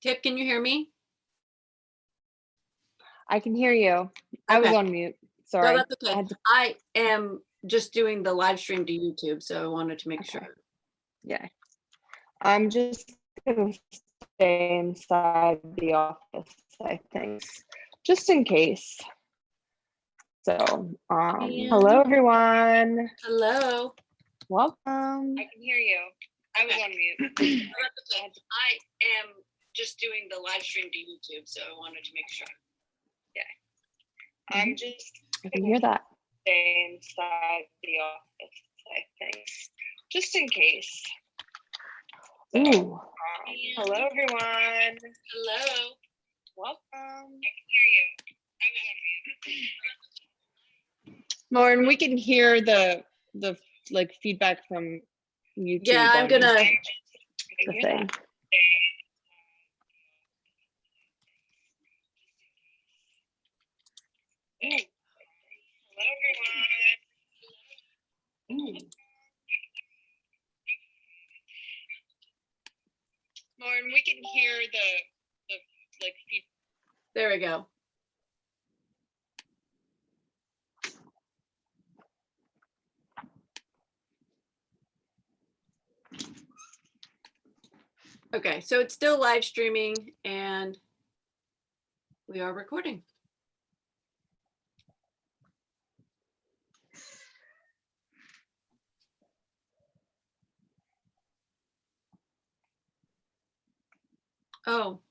Tip, can you hear me? I can hear you. I was on mute. Sorry. No, that's okay. I am just doing the live stream to YouTube, so I wanted to make sure. Yeah. I'm just going to stay inside the office, I think, just in case. So, hello, everyone. Hello. Welcome. I can hear you. I was on mute. I am just doing the live stream to YouTube, so I wanted to make sure. Yeah. I'm just I can hear that. stay inside the office, I think, just in case. So, Ooh. hello, everyone. Hello. Welcome. I can hear you. I was on mute. Lauren, we can hear the like feedback from YouTube. Yeah, I'm gonna. The thing. Hello, everyone. Lauren, we can hear the like feedback. There we go. Okay, so it's still live streaming and we are recording. Oh.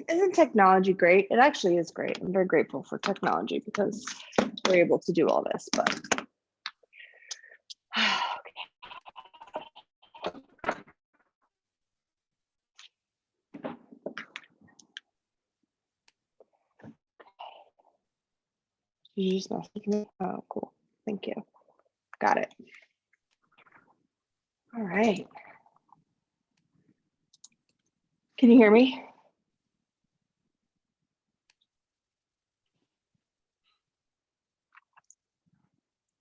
Isn't technology great? It actually is great. I'm very grateful for technology because we're able to do all this, but you just messaged me? Oh, cool. Thank you. Got it. All right. Can you hear me?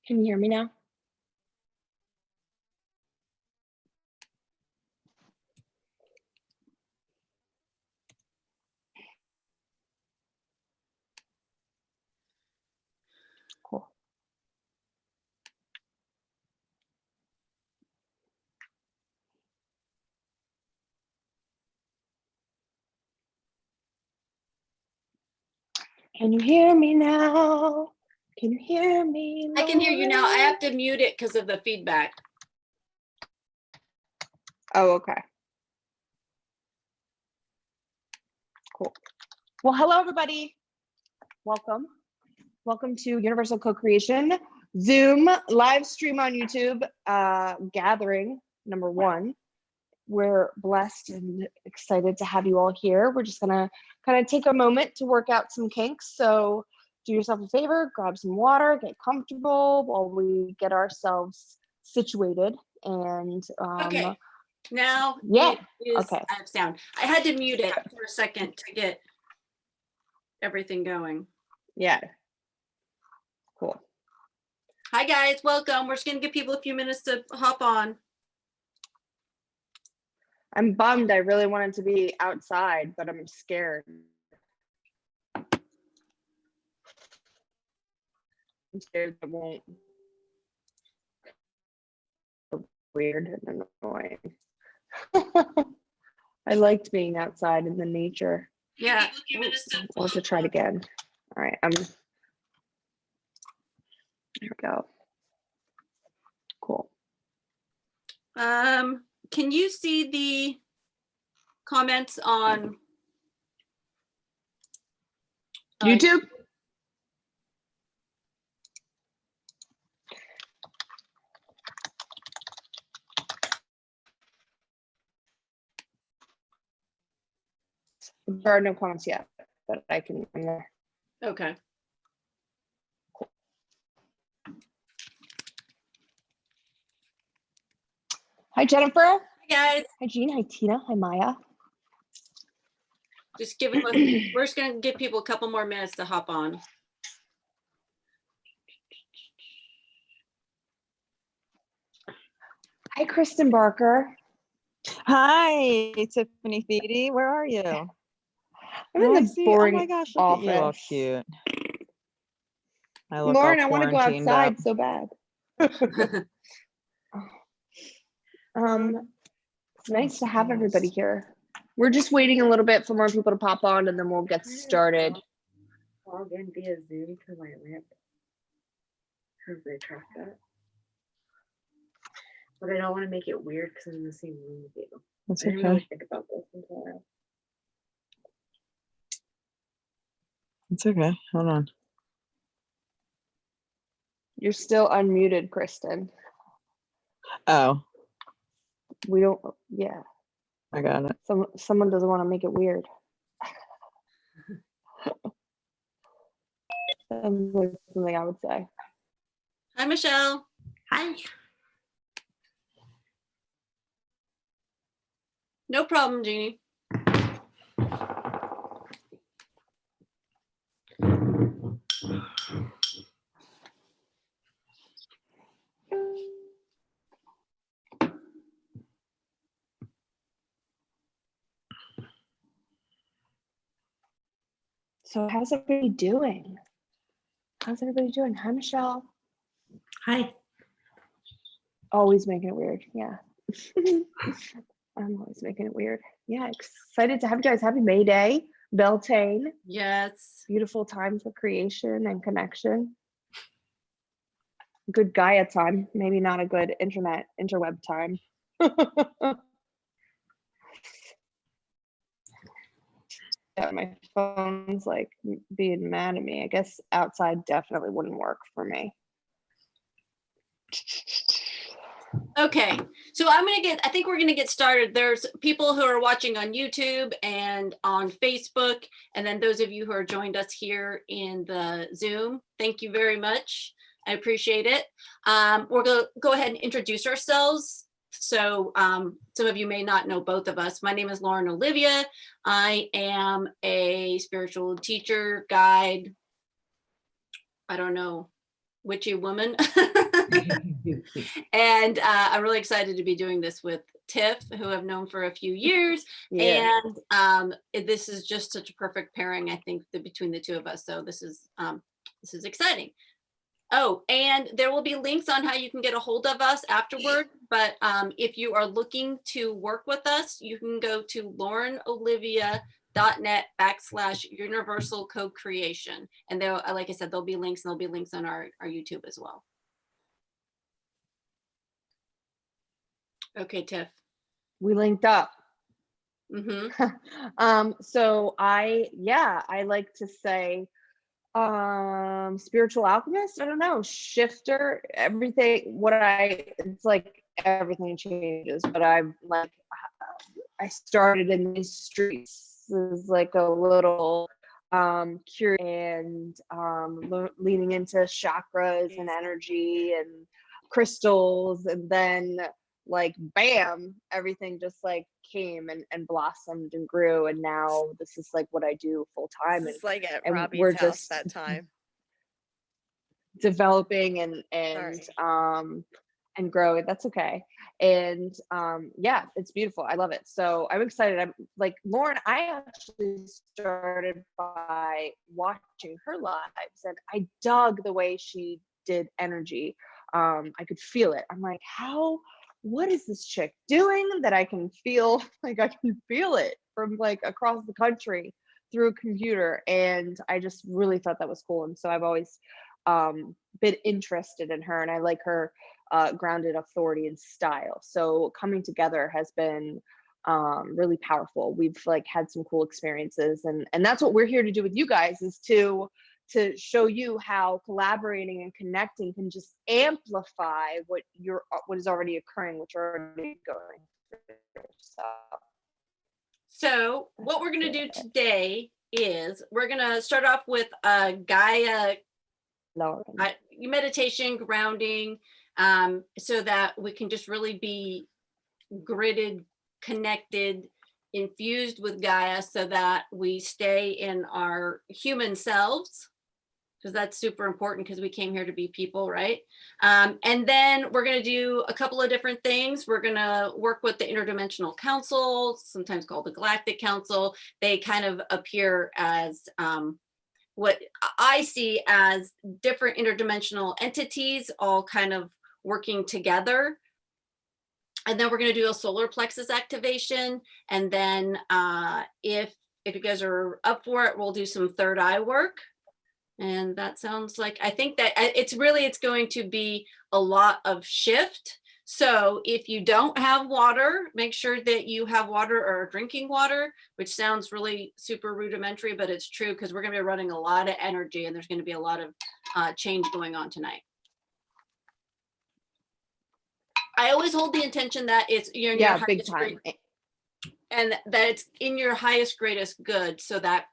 Can you hear me now? Cool. Can you hear me now? Can you hear me? I can hear you now. I have to mute it because of the feedback. Oh, okay. Cool. Well, hello, everybody. Welcome. Welcome to Universal Co-Creation Zoom live stream on YouTube, gathering number 1. We're blessed and excited to have you all here. We're just gonna kind of take a moment to work out some kinks. So do yourself a favor, grab some water, get comfortable while we get ourselves situated. And Okay. Now yeah, it is, okay. I have sound. I had to mute it for a second to get everything going. Yeah. Cool. Hi guys, welcome. We're just gonna give people a few minutes to hop on. I'm bummed. I really wanted to be outside, but I'm scared. I'm scared it won't. Weird and annoying. I liked being outside in the nature. Yeah. We'll have to try it again. All right. There we go. Cool. Can you see the comments on YouTube? There are no comments yet, but I can. Okay. Hi, Jennifer. Hi guys. Hi, Jean. Hi, Tina. Hi, Maya. Just giving we're just gonna give people a couple more minutes to hop on. Hi, Kristen Barker. Hi, Tiffany Fede. Where are you? I'm Oh, I in the see. Oh boring my gosh, look at you, all office. cute. I look Lauren, all I want to go quarantined outside up. so bad. It's nice to have everybody here. We're just waiting a little bit for more people to pop on, and then we'll get started. Log in via Zoom to my lamp. Because they track that. But I don't want to make it weird because I'm in the same room with you. That's I didn't really okay. think about this until I. It's okay. Hold on. You're still unmuted, Kristen. Oh, We don't. Yeah. I got it. Someone doesn't want to make it weird. Sounds like something I would say. Hi, Michelle. Hi. No problem, Jeannie. So how's everybody doing? How's everybody doing? Hi, Michelle. Hi. Always making it weird. Yeah. I'm always making it weird. Yeah, excited to have you guys. Happy May Day, Beltane. Yes. Beautiful time for creation and connection. Good Gaia time. Maybe not a good interweb time. Yeah, my phone's like being mad at me. I guess outside definitely wouldn't work for me. Okay, so I think we're gonna get started. There's people who are watching on YouTube and on Facebook, and then those of you who are joined us here in the Zoom, thank you very much. I appreciate it. We're gonna go ahead and introduce ourselves. So some of you may not know both of us. My name is Lauren Olivia. I am a spiritual teacher, guide, I don't know, witchy woman. And I'm really excited to be doing this with Tiff, who I've known for a few years. Yeah. And this is just such a perfect pairing, I think, between the two of us. So this is exciting. Oh, and there will be links on how you can get a hold of us afterward. But if you are looking to work with us, you can go to laurenolivia.net/universal co-creation. And there, like I said, there'll be links, and there'll be links on our YouTube as well. Okay, Tiff. We linked up. Mm-hmm. So I like to say spiritual alchemist. I don't know, shifter, everything. It's like everything changes, but I'm like, I started in these streets as like a little curious and leaning into chakras and energy and crystals, and then like bam, everything just like came and blossomed and grew, and now this is like what I do full time. It's like at and Robbie's we're house just that time. developing and growing. That's okay. And yeah, it's beautiful. I love it. So I'm excited. I'm like, Lauren, I actually started by watching her lives, and I dug the way she did energy. I could feel it. I'm like, what is this chick doing that I can feel? Like I can feel it from like across the country through a computer. And I just really thought that was cool. And so I've always been interested in her, and I like her grounded authority and style. So coming together has been really powerful. We've like had some cool experiences, and that's what we're here to do with you guys, is to show you how collaborating and connecting can just amplify what is already occurring, what you're already going through. So what we're going to do today is we're going to start off with Gaia meditation, grounding, so that we can just really be gridded, connected, infused with Gaia, so that we stay in our human selves, because that's super important, because we came here to be people, right? And then we're going to do a couple of different things. We're going to work with the Interdimensional Council, sometimes called the Galactic Council. They kind of appear as what I see as different interdimensional entities all kind of working together. And then we're going to do a solar plexus activation. And then if you guys are up for it, we'll do some third eye work. And that sounds like, I think that it's going to be a lot of shift. So if you don't have water, make sure that you have water or drinking water, which sounds really super rudimentary, but it's true, because we're going to be running a lot of energy, and there's going to be a lot of change going on tonight. I always hold the intention that you're in your big highest time, and that it's in your highest, greatest good, so that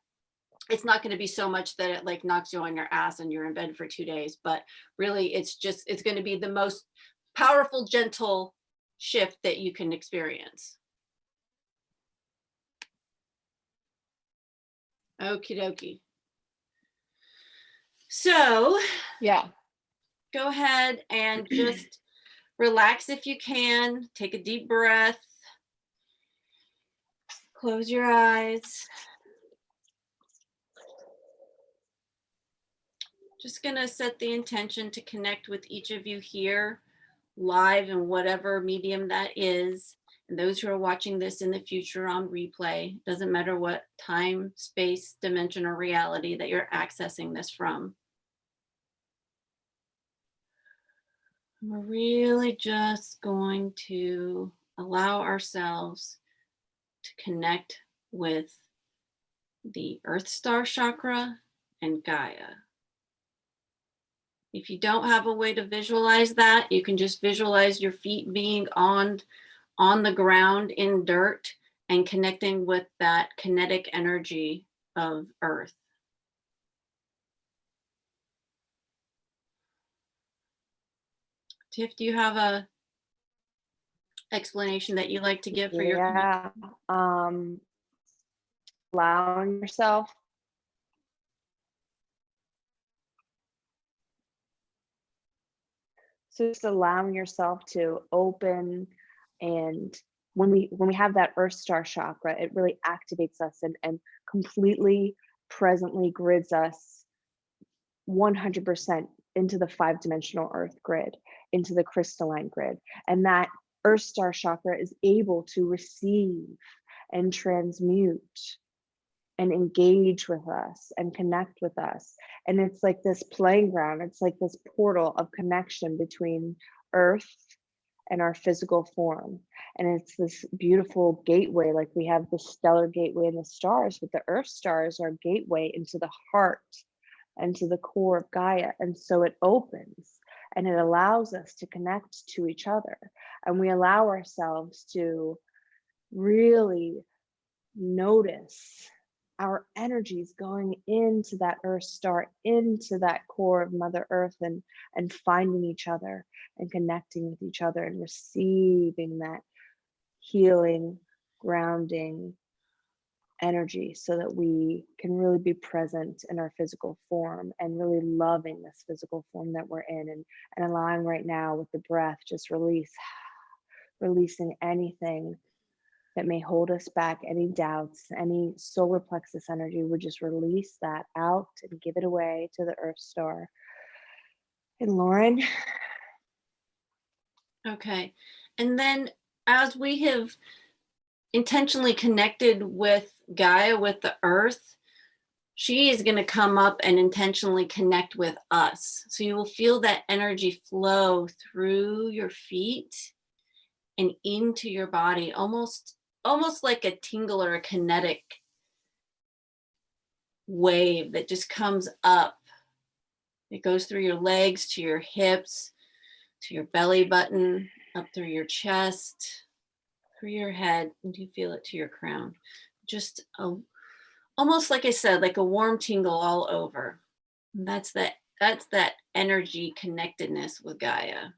it's not going to be so much that it like knocks you on your ass and you're in bed for 2 days, but really it's going to be the most powerful, gentle shift that you can experience. Okie dokie. So yeah, go ahead and just relax if you can. Take a deep breath. Close your eyes. Just gonna set the intention to connect with each of you here live in whatever medium that is. And those who are watching this in the future on replay, doesn't matter what time, space, dimension, or reality that you're accessing this from. We're really just going to allow ourselves to connect with the Earth Star chakra and Gaia. If you don't have a way to visualize that, you can just visualize your feet being on the ground in dirt and connecting with that kinetic energy of Earth. Tiff, do you have a explanation that you like to give for your allowing yourself just allowing yourself to open, and when we have that Earth Star chakra, it really activates us and completely presently grids us 100% into the 5-dimensional Earth grid, into the crystalline grid. And that Earth Star chakra is able to receive and transmute and engage with us and connect with us. And it's like this playing ground, it's like this portal of connection between Earth and our physical form. And it's this beautiful gateway, like we have the stellar gateway and the stars, but the Earth stars are gateway into the heart and to the core of Gaia. And so it opens and it allows us to connect to each other. And we allow ourselves to really notice our energies going into that Earth star, into that core of Mother Earth, and finding each other and connecting with each other and receiving that healing, grounding energy, so that we can really be present in our physical form and really loving this physical form that we're in, and allowing right now with the breath, just releasing anything that may hold us back, any doubts, any solar plexus energy. We just release that out and give it away to the Earth Star. And Lauren. Okay. And then as we have intentionally connected with Gaia, with the Earth, she is going to come up and intentionally connect with us. So you will feel that energy flow through your feet and into your body, almost like a tingle or a kinetic wave that just comes up. It goes through your legs to your hips, to your belly button, up through your chest, through your head, and you feel it to your crown. Just almost like I said, like a warm tingle all over. And that's that energy connectedness with Gaia,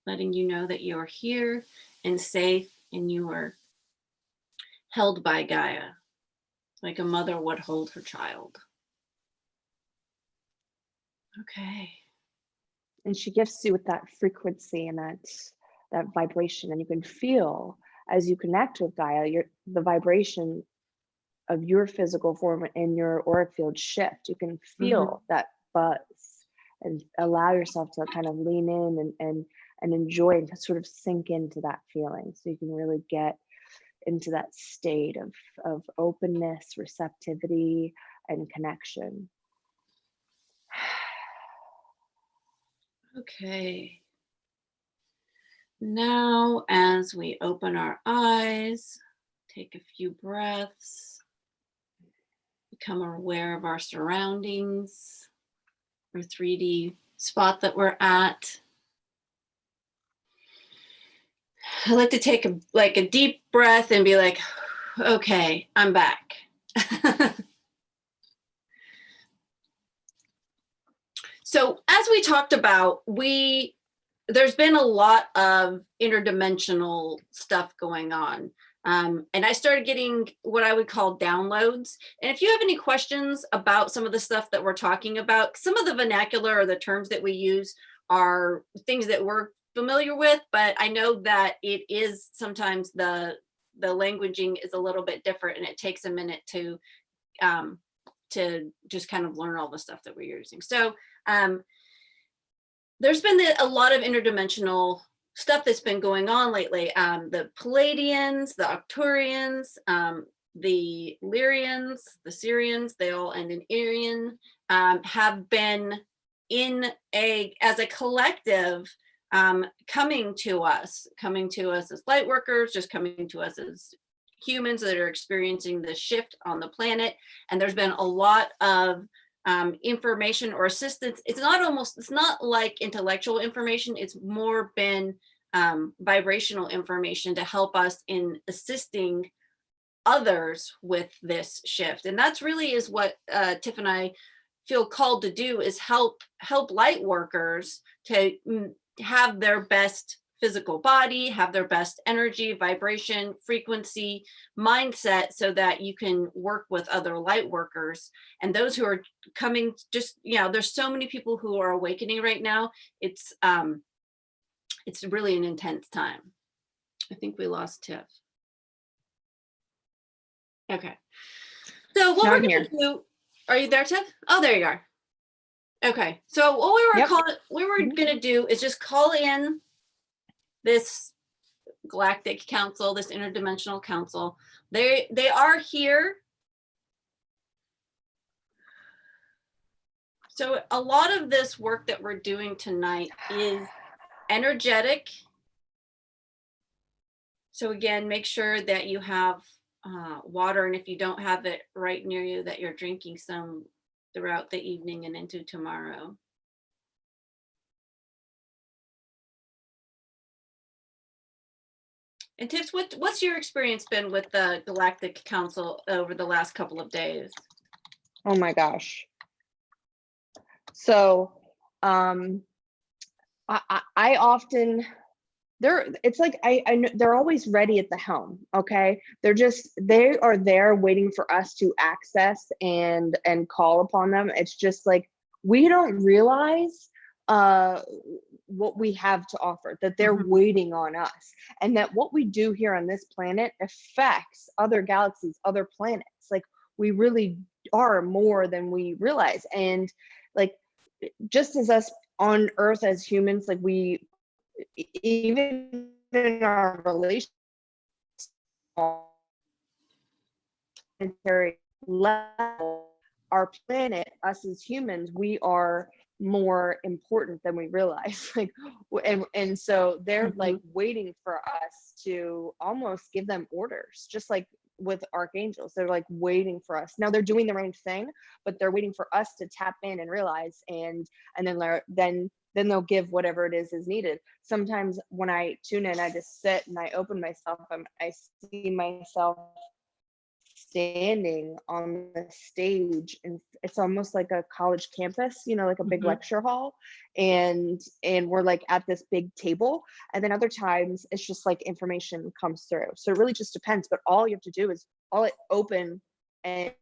letting you know that you are here and safe and you are held by Gaia, like a mother would hold her child. Okay. And she gifts you with that frequency and that vibration, and you can feel as you connect with Gaia, the vibration of your physical form and your auric field shift. You can feel that buzz and allow yourself to kind of lean in and enjoy and sort of sink into that feeling, so you can really get into that state of openness, receptivity, and connection. Okay. Now, as we open our eyes, take a few breaths, become aware of our surroundings, our 3D spot that we're at. I like to take a deep breath and be like, okay, I'm back. So as we talked about, there's been a lot of interdimensional stuff going on. And I started getting what I would call downloads. And if you have any questions about some of the stuff that we're talking about, some of the vernacular or the terms that we use are things that we're familiar with, but I know that it is sometimes the languaging is a little bit different, and it takes a minute to just kind of learn all the stuff that we're using. So there's been a lot of interdimensional stuff that's been going on lately. The Palladians, the Arcturians, the Lyrians, the Syrians, they all end in Arian, have been as a collective, coming to us as light workers, just coming to us as humans that are experiencing the shift on the planet. And there's been a lot of information or assistance. It's not like intellectual information. It's more been vibrational information to help us in assisting others with this shift. And that's really is what Tiff and I feel called to do, is help light workers to have their best physical body, have their best energy, vibration, frequency, mindset, so that you can work with other light workers. And those who are coming, just, there's so many people who are awakening right now. It's really an intense time. I think we lost Tiff. Okay. So what Now we're I'm going to do, are you there, Tiff? Oh, there you are. Okay. So what we were going to do is just call in this Galactic Council, this interdimensional council. They are here. So a lot of this work that we're doing tonight is energetic. So again, make sure that you have water, and if you don't have it right near you, that you're drinking some throughout the evening and into tomorrow. And Tips, what's your experience been with the Galactic Council over the last couple of days? Oh my gosh. So I often, it's like I know they're always ready at the helm. Okay, they are there waiting for us to access and call upon them. It's just like we don't realize what we have to offer, that they're waiting on us, and that what we do here on this planet affects other galaxies, other planets. Like, we really are more than we realize. And like, just as us on Earth as humans, like, we, even in our relationship level, our planet, us as humans, we are more important than we realize. Like, and so they're like waiting for us to almost give them orders, just like with archangels. They're like waiting for us. Now they're doing their own thing, but they're waiting for us to tap in and realize, and then they'll give whatever it is needed. Sometimes when I tune in, I just sit and I open myself, I see myself standing on the stage, and it's almost like a college campus, you know, like a big lecture hall, and we're like at this big table. And then other times it's just like information comes through. So it really just depends, but all you have to do is all it open and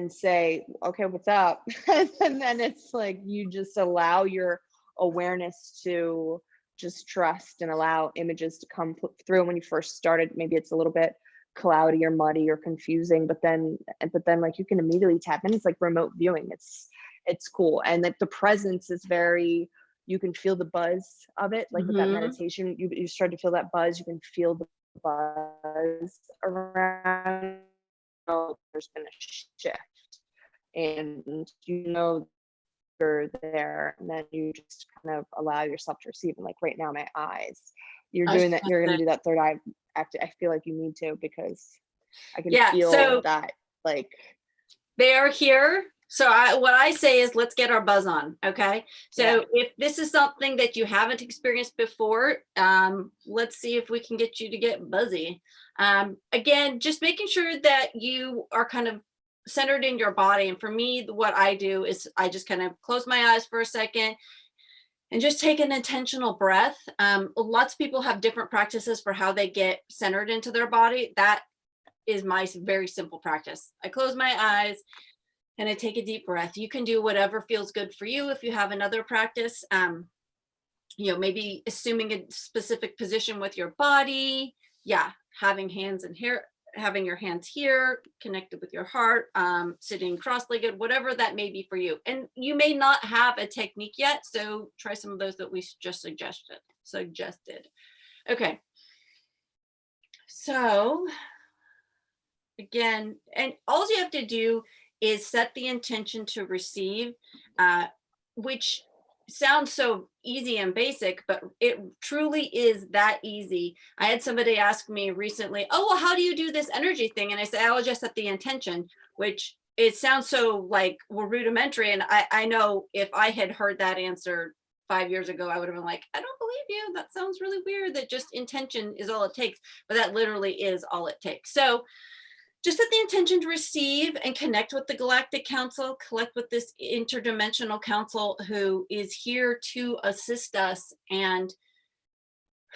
say, okay, what's up? And then it's like you just allow your awareness to just trust and allow images to come through. When you first started, maybe it's a little bit cloudy or muddy or confusing, but then like you can immediately tap in. It's like remote viewing. It's cool. And that the presence is very, you can feel the buzz of it. Like with that meditation, you start to feel that buzz. You can feel the buzz around. There's been a shift, and you know you're there, and then you just kind of allow yourself to receive. And like right now, my eyes, you're doing that. You're going to do that third eye act. I feel like you need to, because I can feel that, like they are here. So what I say is, let's get our buzz on. Okay. So if this is something that you haven't experienced before, let's see if we can get you to get buzzy. Again, just making sure that you are kind of centered in your body. And for me, what I do is I just kind of close my eyes for a second and just take an intentional breath. Lots of people have different practices for how they get centered into their body. That is my very simple practice. I close my eyes and I take a deep breath. You can do whatever feels good for you. If you have another practice, you know, maybe assuming a specific position with your body. Yeah, having your hands here, connected with your heart, sitting cross-legged, whatever that may be for you. And you may not have a technique yet, so try some of those that we just suggested. Okay. So again, and all you have to do is set the intention to receive, which sounds so easy and basic, but it truly is that easy. I had somebody ask me recently, oh, well, how do you do this energy thing? And I said, I'll just set the intention, which it sounds so like we're rudimentary. And I know if I had heard that answer 5 years ago, I would have been like, I don't believe you. That sounds really weird that just intention is all it takes. But that literally is all it takes. So just set the intention to receive and connect with the Galactic Council, collect with this interdimensional council who is here to assist us and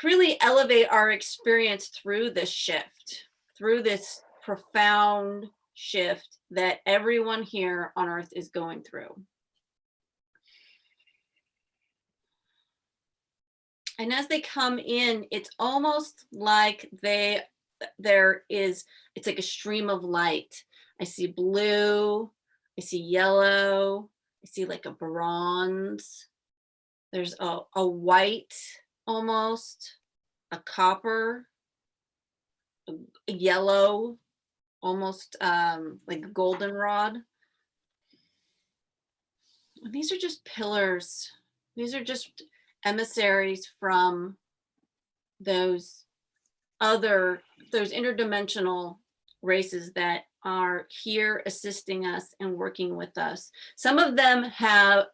really elevate our experience through this shift, through this profound shift that everyone here on Earth is going through. And as they come in, it's almost like it's like a stream of light. I see blue, I see yellow, I see like a bronze. There's a white, almost, a copper, a yellow, almost like a goldenrod. These are just pillars. These are just emissaries from those interdimensional races that are here assisting us and working with us. Some of them have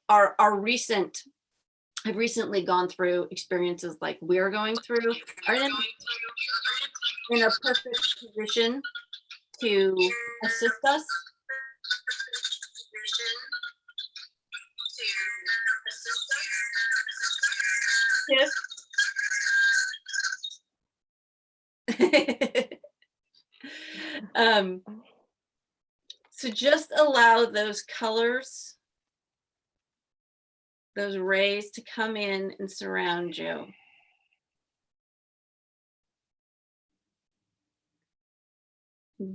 recently gone through experiences like we're going through, are in a perfect position to assist us. Yes. So just allow those colors, those rays to come in and surround you.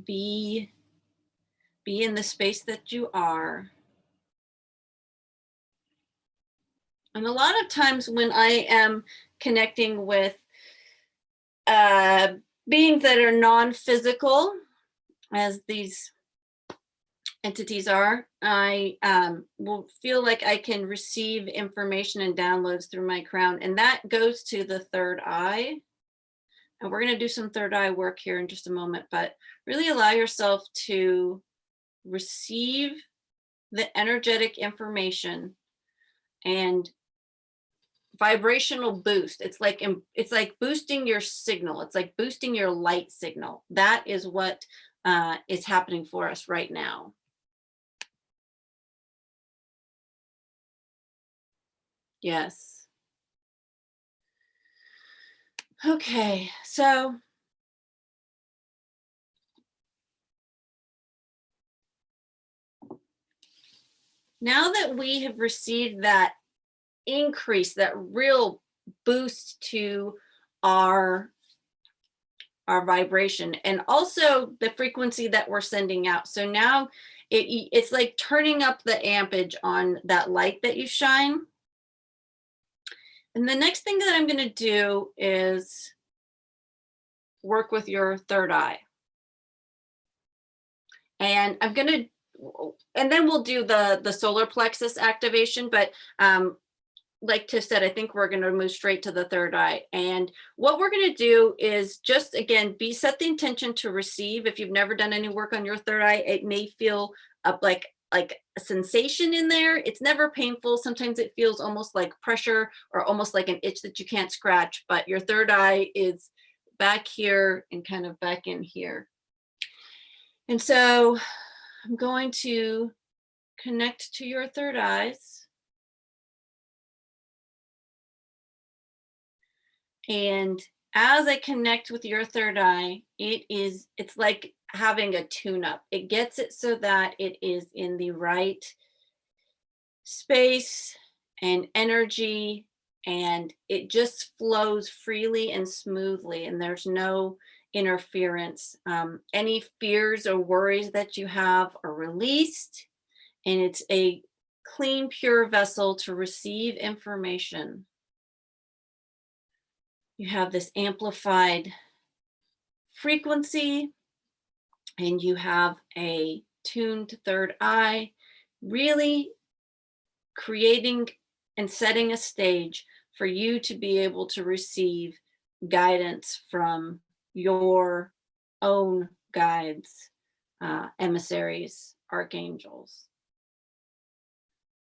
Be in the space that you are. And a lot of times when I am connecting with beings that are non-physical, as these entities are, I will feel like I can receive information and downloads through my crown, and that goes to the third eye. And we're going to do some third eye work here in just a moment, but really allow yourself to receive the energetic information and vibrational boost. It's like boosting your signal. It's like boosting your light signal. That is what is happening for us right now. Yes. Okay, so now that we have received that increase, that real boost to our vibration, and also the frequency that we're sending out. So now it's like turning up the ampage on that light that you shine. And the next thing that I'm going to do is work with your third eye. And I'm going to, and then we'll do the solar plexus activation, but like Tiff said, I think we're going to move straight to the third eye. And what we're going to do is just, again, set the intention to receive. If you've never done any work on your third eye, it may feel like a sensation in there. It's never painful. Sometimes it feels almost like pressure or almost like an itch that you can't scratch, but your third eye is back here and kind of back in here. And so I'm going to connect to your third eyes. And as I connect with your third eye, it's like having a tune-up. It gets it so that it is in the right space and energy, and it just flows freely and smoothly, and there's no interference. Any fears or worries that you have are released, and it's a clean, pure vessel to receive information. You have this amplified frequency, and you have a tuned third eye, really creating and setting a stage for you to be able to receive guidance from your own guides, emissaries, archangels.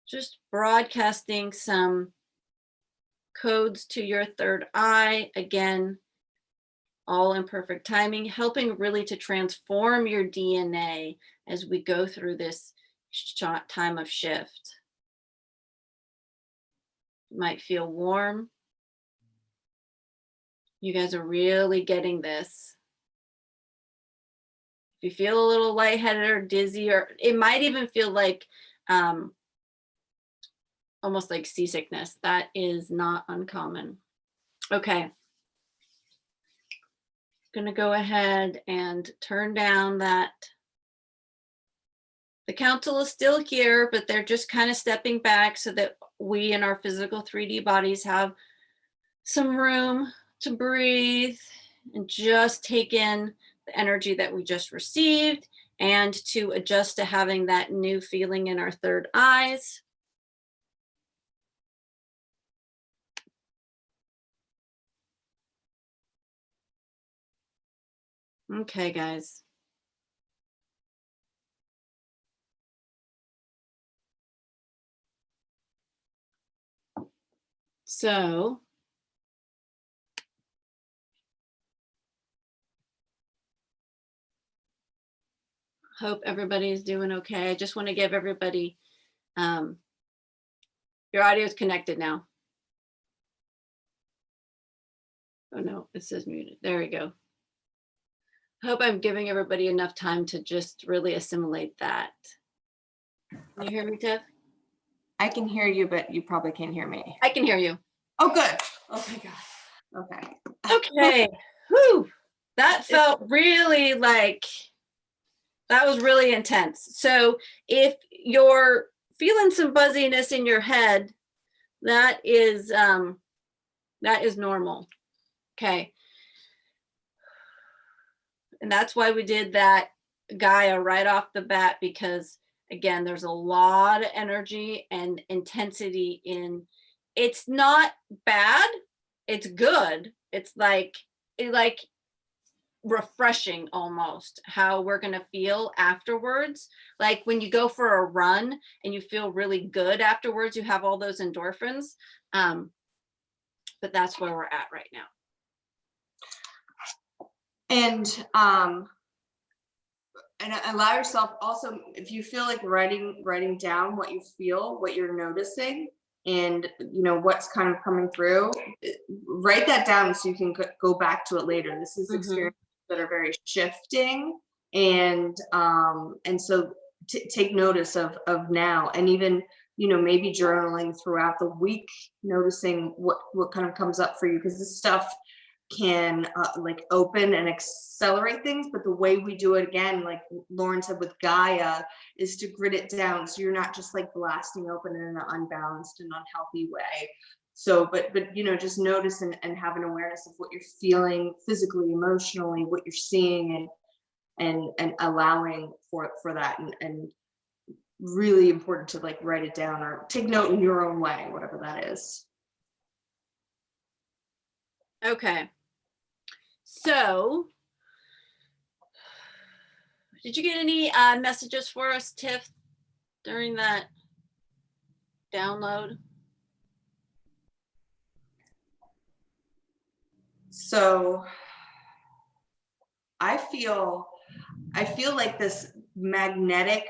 Just broadcasting some codes to your third eye, again, all in perfect timing, helping really to transform your DNA as we go through this time of shift. You might feel warm. You guys are really getting this. If you feel a little lightheaded or dizzy, or it might even feel like almost like seasickness, that is not uncommon. Okay. Gonna go ahead and turn down that. The council is still here, but they're just kind of stepping back so that we in our physical 3D bodies have some room to breathe and just take in the energy that we just received, and to adjust to having that new feeling in our third eyes. Okay, guys. So hope everybody's doing okay. I just want to give everybody, your audio is connected now. Oh no, it says muted. There we go. I hope I'm giving everybody enough time to just really assimilate that. Can you hear me, Tiff? I can hear you, but you probably can't hear me. I can hear you. Oh, good. Oh my God. Okay. Okay. Whew. That felt really like, that was really intense. So if you're feeling some buzziness in your head, that is normal. Okay. And that's why we did that Gaia right off the bat, because Again, there's a lot of energy and intensity in, it's not bad, it's good. It's like refreshing almost how we're going to feel afterwards. Like when you go for a run and you feel really good afterwards, you have all those endorphins. But that's where we're at right now. And allow yourself also, if you feel like writing down what you feel, what you're noticing, and what's kind of coming through, write that down so you can go back to it later. This is experiences that are very shifting, and so take notice of now, and even maybe journaling throughout the week, noticing what kind of comes up for you, because this stuff can like open and accelerate things, but the way we do it, again, like Lauren said with Gaia, is to grid it down so you're not just like blasting open in an unbalanced and unhealthy way. So but just notice and have an awareness of what you're feeling physically, emotionally, what you're seeing, and allowing for that, and really important to like write it down or take note in your own way, whatever that is. Okay. So, did you get any messages for us, Tiff, during that download? So, I feel like this magnetic,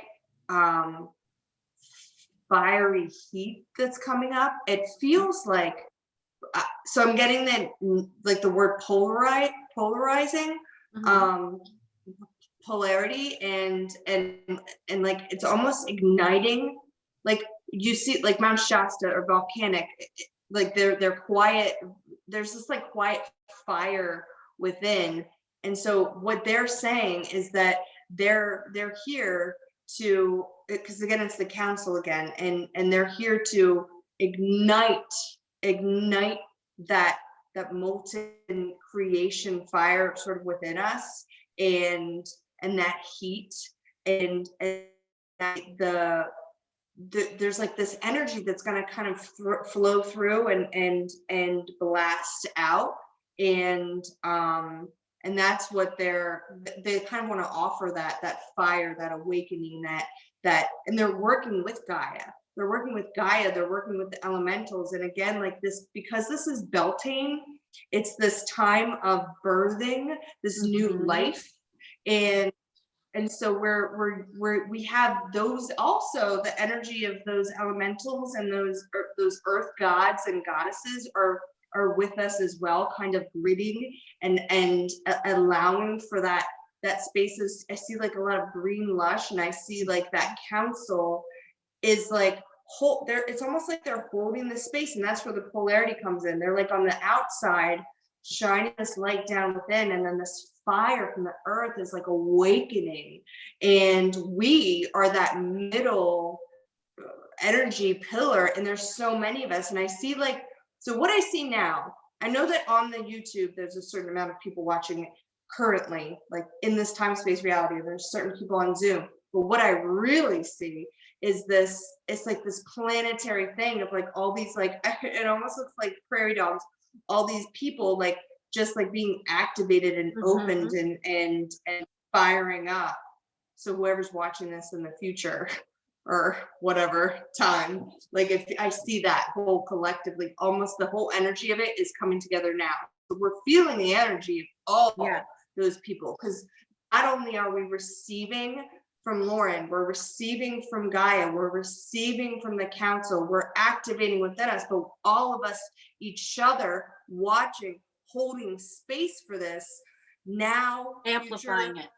fiery heat that's coming up. It feels like, so I'm getting that, like the word polarizing, polarity, and like it's almost igniting, like you see like Mount Shasta or volcanic, like they're quiet. There's this like quiet fire within, and so what they're saying is that they're here to, because again it's the council again, and they're here to ignite that molten creation fire sort of within us, and that heat, and that there's like this energy that's going to kind of flow through and blast out, and that's what they kind of want to offer, that fire, that awakening, that and they're working with Gaia. They're working with the elementals. And again, like this, because this is Beltane, it's this time of birthing this new life. And so we have those, also the energy of those elementals and those earth gods and goddesses are with us as well, kind of gridding and allowing for that spaces. I see like a lot of green lush, and I see like that council is like it's almost like they're holding the space, and that's where the polarity comes in. They're like on the outside shining this light down within, and then this fire from the earth is like awakening, and we are that middle energy pillar, and there's so many of us. And I see like, so what I see now, I know that on the YouTube there's a certain amount of people watching currently, like in this time space reality, there's certain people on Zoom, but what I really see is this, it's like this planetary thing of like all these, like it almost looks like prairie dogs, all these people like just like being activated and opened and firing up. So whoever's watching this in the future or whatever time, like if I see that whole collectively, almost the whole energy of it is coming together now. So we're feeling the energy of all those people, because not only are we receiving from Lauren, we're receiving from Gaia, we're receiving from the council, we're activating within us, but all of us, each other, watching, holding space for this now, amplifying it.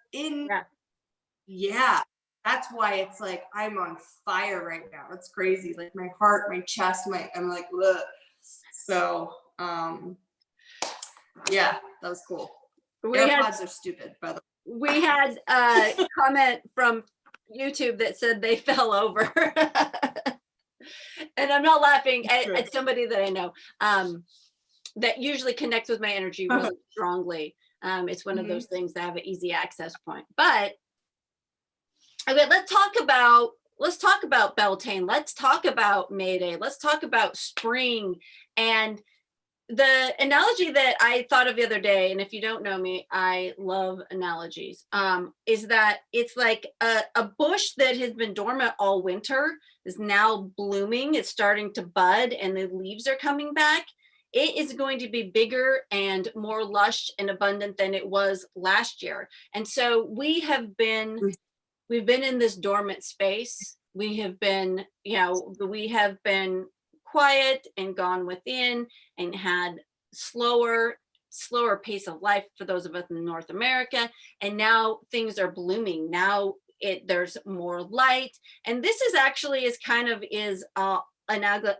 That's why it's like I'm on fire right now. It's crazy, like my heart, my chest, I'm like, ugh. So that was cool. AirPods are stupid, by the way. We had a comment from YouTube that said they fell over. And I'm not laughing at somebody that I know that usually connects with my energy really strongly. It's one of those things that have an easy access point. But okay, let's let's talk about Beltane. Let's talk about Mayday. Let's talk about spring. And the analogy that I thought of the other day, and if you don't know me, I love analogies, is that it's like a bush that has been dormant all winter is now blooming. It's starting to bud and the leaves are coming back. It is going to be bigger and more lush and abundant than it was last year. And so we've been in this dormant space. We have been, we have been quiet and gone within and had slower pace of life for those of us in North America. And now things are blooming. Now there's more light. And this is actually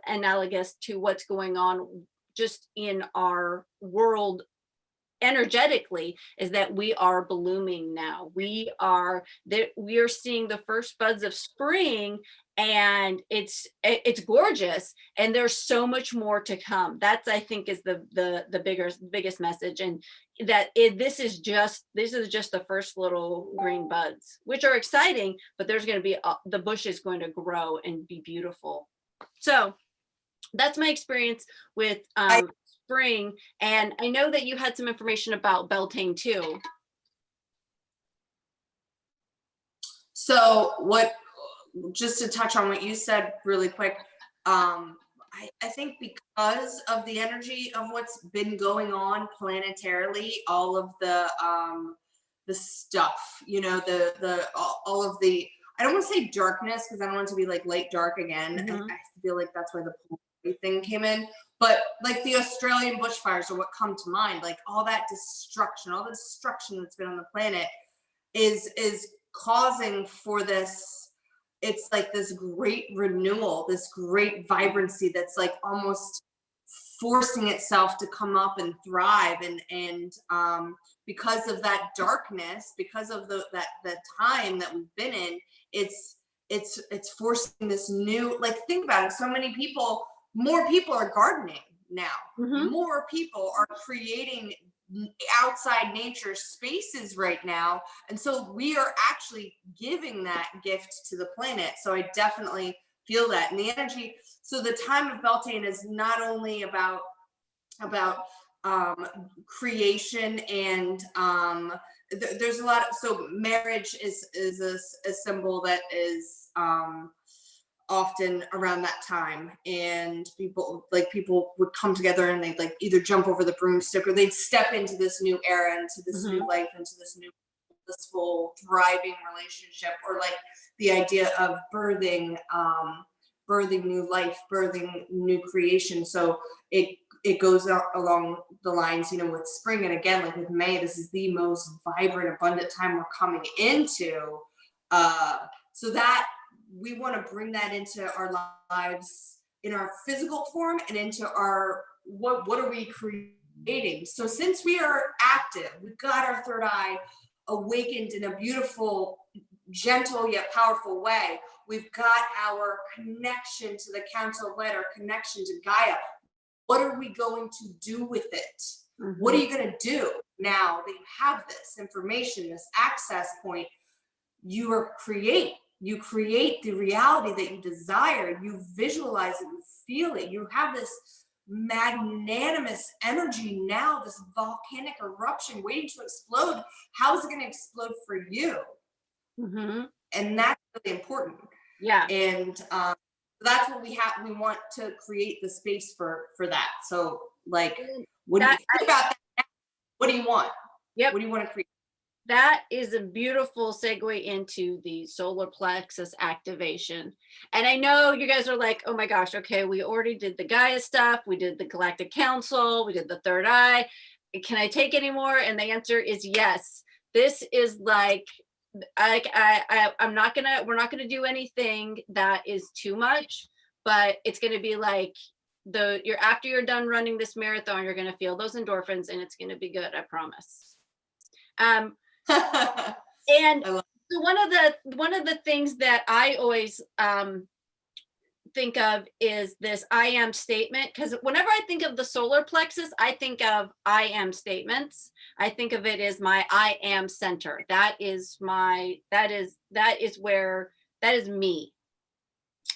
analogous to what's going on just in our world energetically, is that we are blooming now. We are seeing the first buds of spring, and it's gorgeous, and there's so much more to come. That's, I think, is the biggest message, and that this is just the first little green buds, which are exciting, but there's going to be the bush is going to grow and be beautiful. So that's my experience with spring. And I know that you had some information about Beltane too. So just to touch on what you said really quick, I think because of the energy of what's been going on planetarily, all of the stuff, all of the, I don't want to say darkness, because I don't want it to be like light dark again. Mm-hmm. I feel like that's where the polarity thing came in. But like the Australian bushfires are what come to mind. Like all the destruction that's been on the planet is causing for this. It's like this great renewal, this great vibrancy that's like almost forcing itself to come up and thrive. And because of that darkness, because of the time that we've been in, it's forcing this new, like, think about it. So many people, more people are gardening now. Mm-hmm. More people are creating outside nature spaces right now. And so we are actually giving that gift to the planet. So I definitely feel that. And the energy, so the time of Beltane is not only about creation and there's a lot of, so marriage is a symbol that is often around that time, and people would come together and they'd like either jump over the broomstick or they'd step into this new era, into this new life, into this new blissful thriving relationship, or like the idea of birthing new life, birthing new creation. So it goes along the lines, with spring, and again, like with May, this is the most vibrant, abundant time we're coming into. So that we want to bring that into our lives in our physical form and into our, what are we creating? So since we are active, we've got our third eye awakened in a beautiful, gentle yet powerful way. We've got our connection to the Council of Light, our connection to Gaia. What are we going to do with it? Mm-hmm. What are you going to do now that you have this information, this access point? You create the reality that you desire. You visualize it, you feel it. You have this magnanimous energy now, this volcanic eruption waiting to explode. How is it going to explode for you? Mm-hmm. And that's really important. Yeah. And that's what we want to create the space for that. So like, what do you think about that? What do you want? Yep. What do you want to create? That is a beautiful segue into the solar plexus activation. And I know you guys are like, oh my gosh, okay, we already did the Gaia stuff. We did the Galactic Council. We did the third eye. Can I take any more? And the answer is yes. This is like, we're not gonna do anything that is too much, but it's gonna be like after you're done running this marathon, you're gonna feel those endorphins and it's gonna be good, I promise. And so one of the things that I always think of is this I am statement, because whenever I think of the solar plexus, I think of I am statements. I think of it as my I am center. That is me.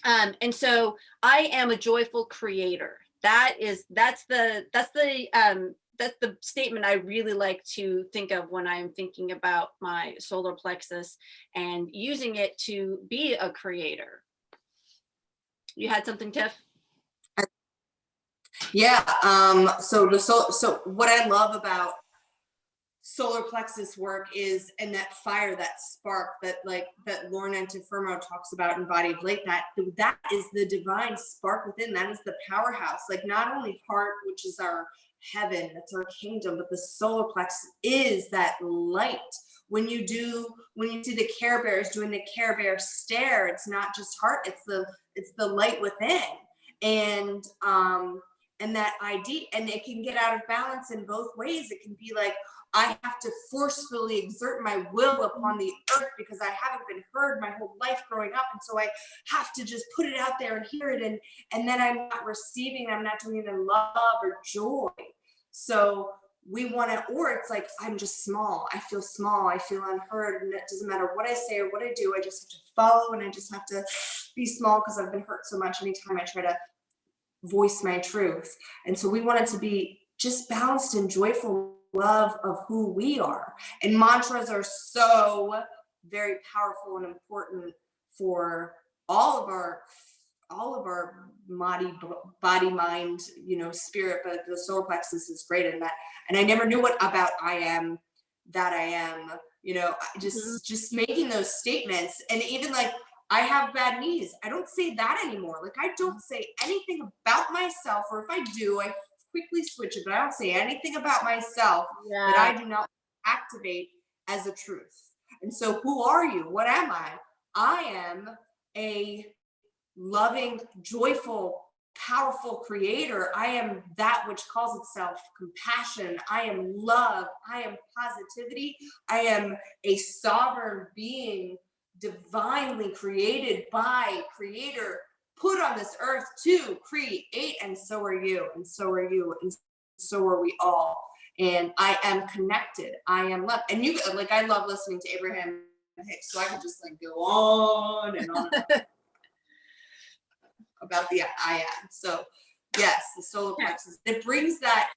And so I am a joyful creator. That's the statement I really like to think of when I'm thinking about my solar plexus and using it to be a creator. You had something, Tiff? Yeah. So what I love about solar plexus work is, and that fire, that spark that Lorna Antifermo talks about in Body of Light, that is the divine spark within. That is the powerhouse. Like, not only heart, which is our heaven, that's our kingdom, but the solar plexus is that light. When you see the Care Bears doing the Care Bear stare, it's not just heart, it's the light within. And that idea, and it can get out of balance in both ways. It can be like, I have to forcefully exert my will upon the earth because I haven't been heard my whole life growing up. And so I have to just put it out there and hear it. And then I'm not receiving, I'm not doing it in love or joy. So we want to, or it's like, I'm just small. I feel small. I feel unheard. And it doesn't matter what I say or what I do. I just have to follow, and I just have to be small because I've been hurt so much anytime I try to voice my truth. And so we want it to be just balanced and joyful love of who we are. And mantras are so very powerful and important for all of our body, mind, spirit, but the solar plexus is great in that. And I never knew what about I am, that I am, just making those statements. And even like, I have bad knees, I don't say that anymore. Like, I don't say anything about myself, or if I do, I quickly switch it, but I don't say anything about myself that I do not activate as a truth. And so who are you? What am I? I am a loving, joyful, powerful creator. I am that which calls itself compassion. I am love. I am positivity. I am a sovereign being, divinely created by Creator, put on this earth to create, and so are you, and so are you, and so are we all. And I am connected. I am love. And you, like, I love listening to Abraham Hicks, so I could just like go on and on about the I am. So yes, the solar plexus, it brings that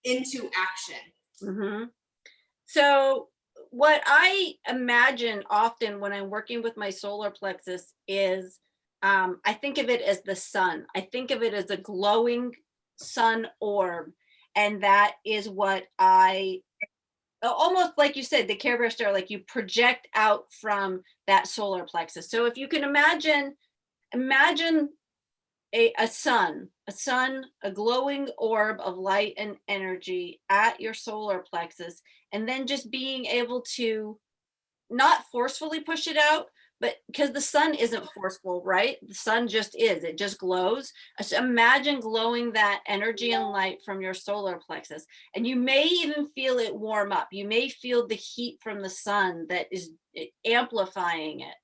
into action. Mm-hmm. So what I imagine often when I'm working with my solar plexus is, I think of it as the sun. I think of it as a glowing sun orb. And that is what almost like you said, the Care Bear stare, like you project out from that solar plexus. So if you can imagine a sun, a glowing orb of light and energy at your solar plexus, and then just being able to not forcefully push it out, but because the sun isn't forceful, right? The sun just is, it just glows. So imagine glowing that energy and light from your solar plexus, and you may even feel it warm up. You may feel the heat from the sun that is amplifying it.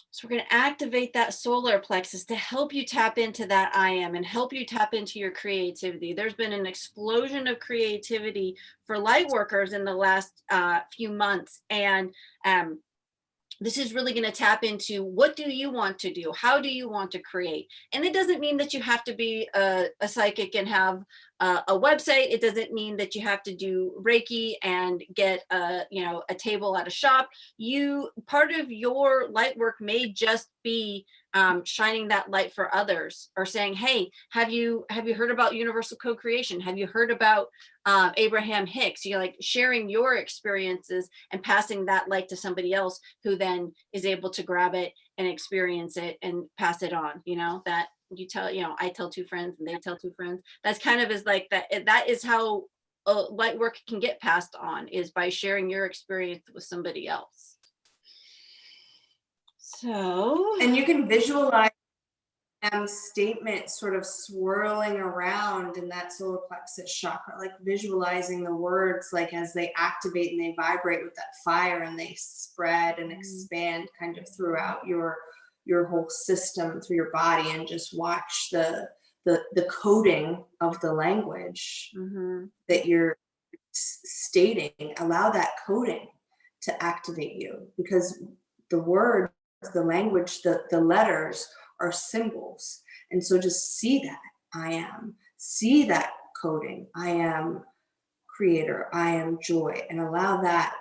So we're going to activate that solar plexus to help you tap into that I am and help you tap into your creativity. There's been an explosion of creativity for light workers in the last few months. And this is really going to tap into, what do you want to do? How do you want to create? And it doesn't mean that you have to be a psychic and have a website. It doesn't mean that you have to do Reiki and get a table at a shop. Part of your light work may just be shining that light for others, or saying, hey, have you heard about universal co-creation? Have you heard about Abraham Hicks? You're like sharing your experiences and passing that light to somebody else, who then is able to grab it and experience it and pass it on. That you tell, I tell two friends and they tell two friends. That's kind of is like that. That is how light work can get passed on, is by sharing your experience with somebody else. So, and you can visualize statement sort of swirling around in that solar plexus chakra, like visualizing the words, like as they activate and they vibrate with that fire, and they spread and expand kind of throughout your whole system, through your body, and just watch the coding of the language that you're stating. Allow that coding to activate you, because the words the language, the letters are symbols. And so just see that I am, see that coding, I am creator, I am joy, and allow that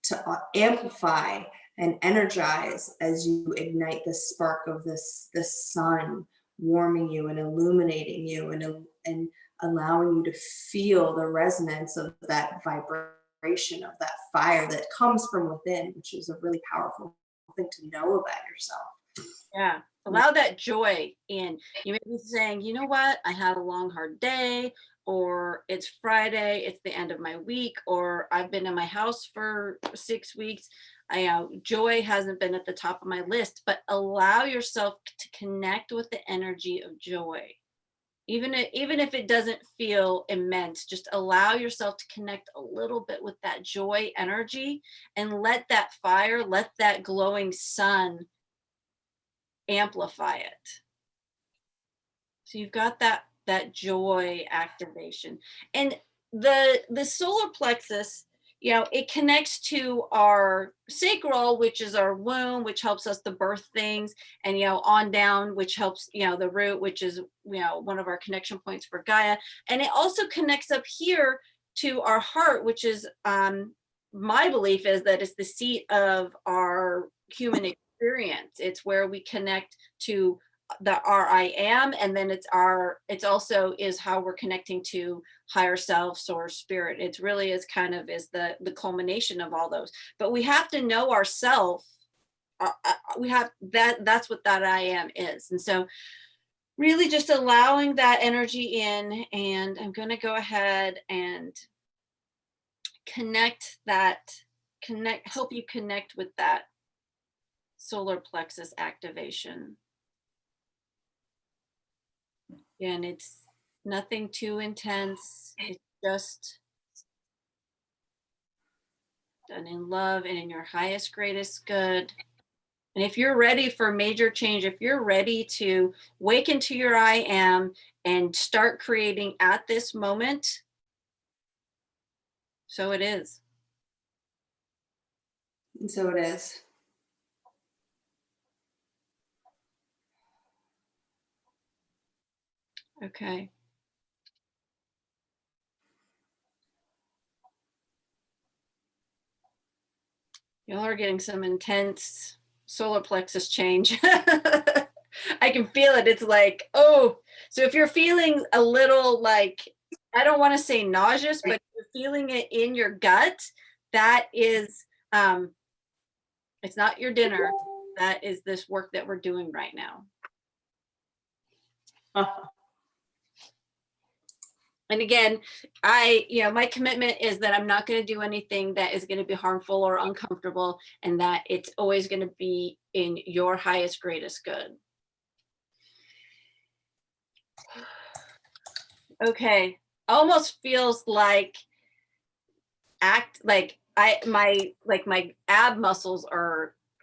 to amplify and energize as you ignite the spark of this sun warming you and illuminating you and allowing you to feel the resonance of that vibration of that fire that comes from within, which is a really powerful thing to know about yourself. Yeah. Allow that joy in. You may be saying, you know what, I had a long, hard day, or it's Friday, it's the end of my week, or I've been in my house for 6 weeks. Joy hasn't been at the top of my list, but allow yourself to connect with the energy of joy. Even if it doesn't feel immense, just allow yourself to connect a little bit with that joy energy and let that fire, let that glowing sun amplify it. So you've got that joy activation. And the solar plexus, it connects to our sacral, which is our womb, which helps us to birth things, and on down, which helps the root, which is one of our connection points for Gaia. And it also connects up here to our heart, which is my belief is that it's the seat of our human experience. It's where we connect to our I am, and then it's also is how we're connecting to higher self, source, spirit. It really is kind of is the culmination of all those. But we have to know ourself. We have that's what that I am is. And so really just allowing that energy in, and I'm going to go ahead and help you connect with that solar plexus activation. And it's nothing too intense. It's just done in love and in your highest, greatest good. And if you're ready for major change, if you're ready to wake into your I am and start creating at this moment, so it is. And so it is. Okay. Y'all are getting some intense solar plexus change. I can feel it. It's like, oh, so if you're feeling a little like, I don't want to say nauseous, but you're feeling it in your gut, that is, it's not your dinner. That is this work that we're doing right now. And again, my commitment is that I'm not going to do anything that is going to be harmful or uncomfortable, and that it's always going to be in your highest, greatest good. Okay, almost feels like my ab muscles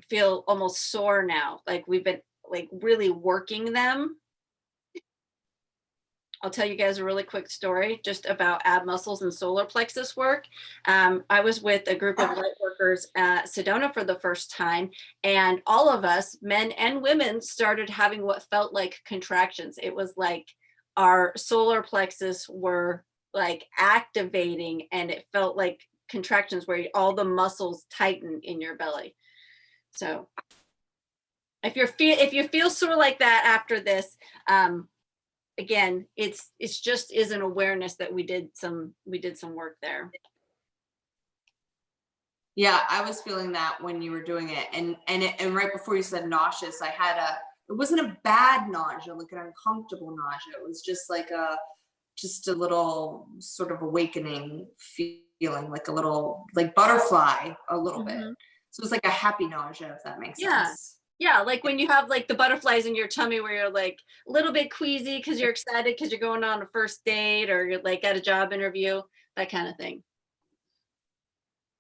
feel almost sore now. Like we've been like really working them. I'll tell you guys a really quick story just about ab muscles and solar plexus work. I was with a group of light workers at Sedona for the first time, and all of us, men and women, started having what felt like contractions. It was like our solar plexus were like activating, and it felt like contractions where all the muscles tighten in your belly. So if you feel sore like that after this, again, it's just is an awareness that we did some work there. Yeah, I was feeling that when you were doing it, and right before you said nauseous, it wasn't a bad nausea, like an uncomfortable nausea. It was just like a little sort of awakening feeling, like a little like butterfly a little bit. So it was like a happy nausea, if that makes sense. Yeah, like when you have like the butterflies in your tummy where you're like a little bit queasy because you're excited because you're going on a first date or you're like at a job interview, that kind of thing.